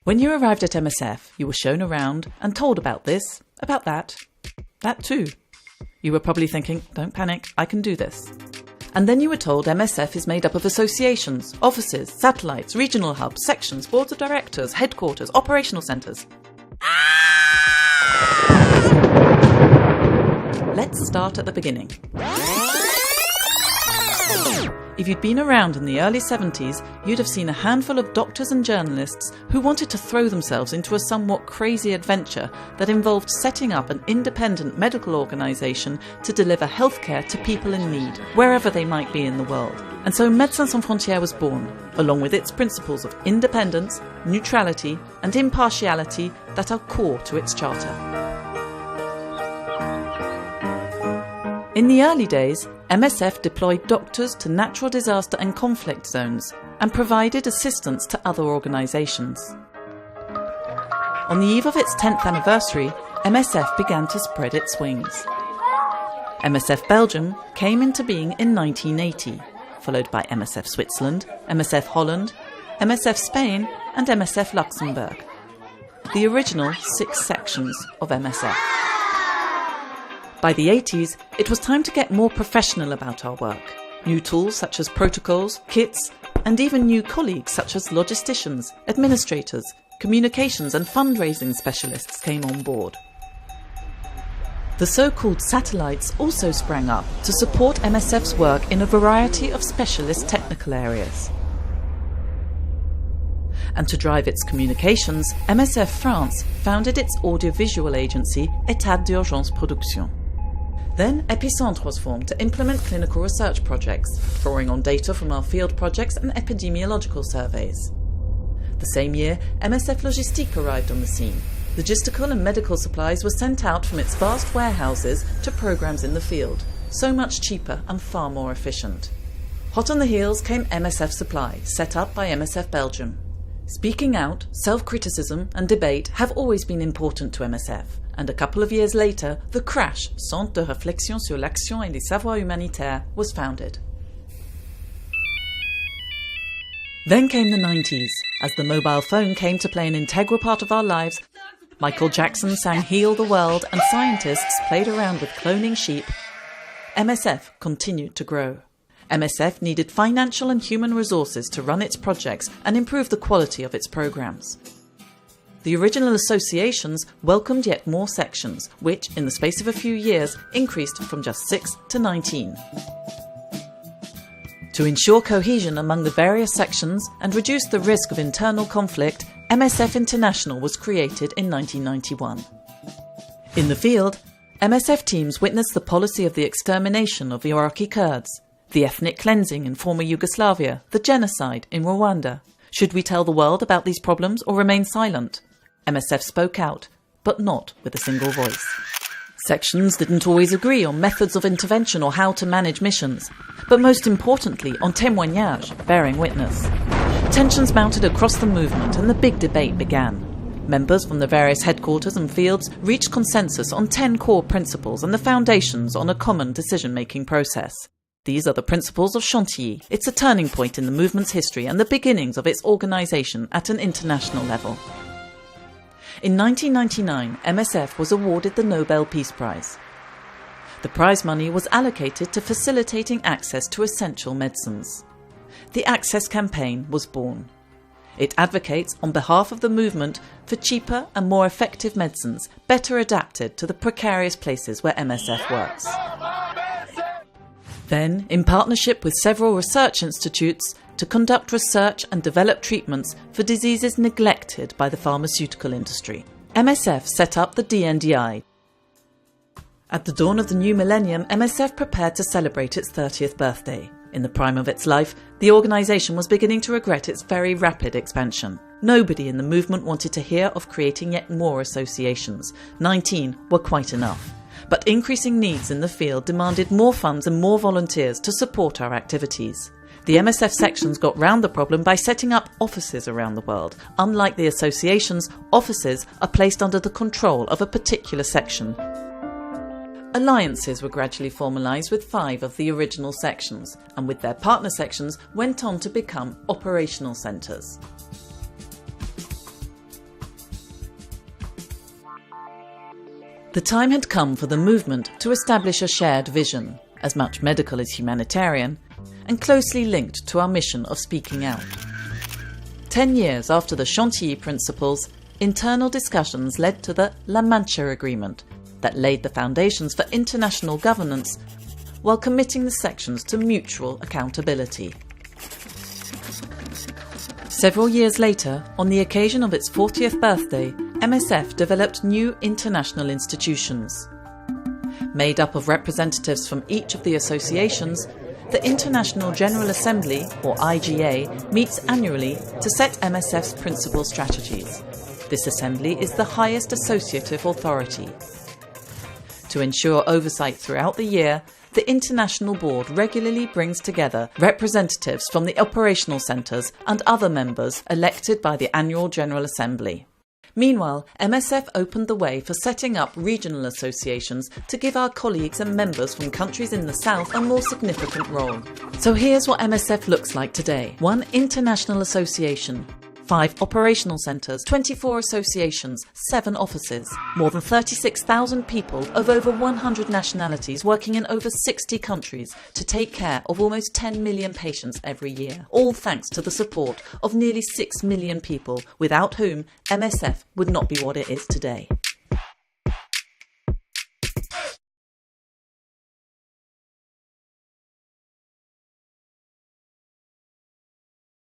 When you arrived at MSF, you were shown around and told about this, about that too. You were probably thinking, don't panic, I can do this. And then you were told MSF is made up of associations, offices, satellites, regional hubs, sections, boards of directors, headquarters, operational centres. Let's start at the beginning. If you'd been around in the early 70s, you'd have seen a handful of doctors and journalists who wanted to throw themselves into a somewhat crazy adventure that involved setting up an independent medical organisation to deliver healthcare to people in need, wherever they might be in the world. And so Médecins Sans Frontières was born, along with its principles of independence, neutrality and impartiality that are core to its charter. In the early days, MSF deployed doctors to natural disaster and conflict zones and provided assistance to other organisations. On the eve of its 10th anniversary, MSF began to spread its wings. MSF Belgium came into being in 1980, followed by MSF Switzerland, MSF Holland, MSF Spain and MSF Luxembourg, the original 6 sections of MSF. By the 80s, it was time to get more professional about our work. New tools such as protocols, kits, and even new colleagues such as logisticians, administrators, communications and fundraising specialists came on board. The so-called satellites also sprang up to support MSF's work in a variety of specialist technical areas. And to drive its communications, MSF France founded its audiovisual agency État d'Urgence Production. Then Epicentre was formed to implement clinical research projects, drawing on data from our field projects and epidemiological surveys. The same year, MSF Logistique arrived on the scene. Logistical and medical supplies were sent out from its vast warehouses to programs in the field, so much cheaper and far more efficient. Hot on the heels came MSF Supply, set up by MSF Belgium. Speaking out, self-criticism and debate have always been important to MSF. And a couple of years later, the CRASH, Centre de Réflexion sur l'Action et les Savoirs Humanitaires, was founded. Then came the 90s. As the mobile phone came to play an integral part of our lives, Michael Jackson sang Heal the World and scientists played around with cloning sheep, MSF continued to grow. MSF needed financial and human resources to run its projects and improve the quality of its programs. The original associations welcomed yet more sections, which, in the space of a few years, increased from just 6 to 19. To ensure cohesion among the various sections and reduce the risk of internal conflict, MSF International was created in 1991. In the field, MSF teams witnessed the policy of the extermination of Iraqi Kurds, the ethnic cleansing in former Yugoslavia, the genocide in Rwanda. Should we tell the world about these problems or remain silent? MSF spoke out, but not with a single voice. Sections didn't always agree on methods of intervention or how to manage missions, but most importantly on témoignage, bearing witness. Tensions mounted across the movement and the big debate began. Members from the various headquarters and fields reached consensus on 10 core principles and the foundations on a common decision-making process. These are the principles of Chantilly. It's a turning point in the movement's history and the beginnings of its organisation at an international level. In 1999, MSF was awarded the Nobel Peace Prize. The prize money was allocated to facilitating access to essential medicines. The Access campaign was born. It advocates on behalf of the movement for cheaper and more effective medicines, better adapted to the precarious places where MSF works. Then, in partnership with several research institutes, to conduct research and develop treatments for diseases neglected by the pharmaceutical industry. MSF set up the DNDi. At the dawn of the new millennium, MSF prepared to celebrate its 30th birthday. In the prime of its life, the organisation was beginning to regret its very rapid expansion. Nobody in the movement wanted to hear of creating yet more associations. 19 were quite enough. But increasing needs in the field demanded more funds and more volunteers to support our activities. The MSF sections got round the problem by setting up offices around the world. Unlike the associations, offices are placed under the control of a particular section. Alliances were gradually formalised with 5 of the original sections, and with their partner sections went on to become operational centres. The time had come for the movement to establish a shared vision, as much medical as humanitarian, and closely linked to our mission of speaking out. 10 years after the Chantilly Principles, internal discussions led to the La Mancha Agreement that laid the foundations for international governance while committing the sections to mutual accountability. Several years later, on the occasion of its 40th birthday, MSF developed new international institutions. Made up of representatives from each of the associations, the International General Assembly, or IGA, meets annually to set MSF's principal strategies. This assembly is the highest associative authority. To ensure oversight throughout the year, the International Board regularly brings together representatives from the operational centres and other members elected by the annual General Assembly. Meanwhile, MSF opened the way for setting up regional associations to give our colleagues and members from countries in the south a more significant role. So here's what MSF looks like today. 1 international association, 5 operational centres, 24 associations, 7 offices, more than 36,000 people of over 100 nationalities working in over 60 countries to take care of almost 10 million patients every year, all thanks to the support of nearly 6 million people, without whom MSF would not be what it is today.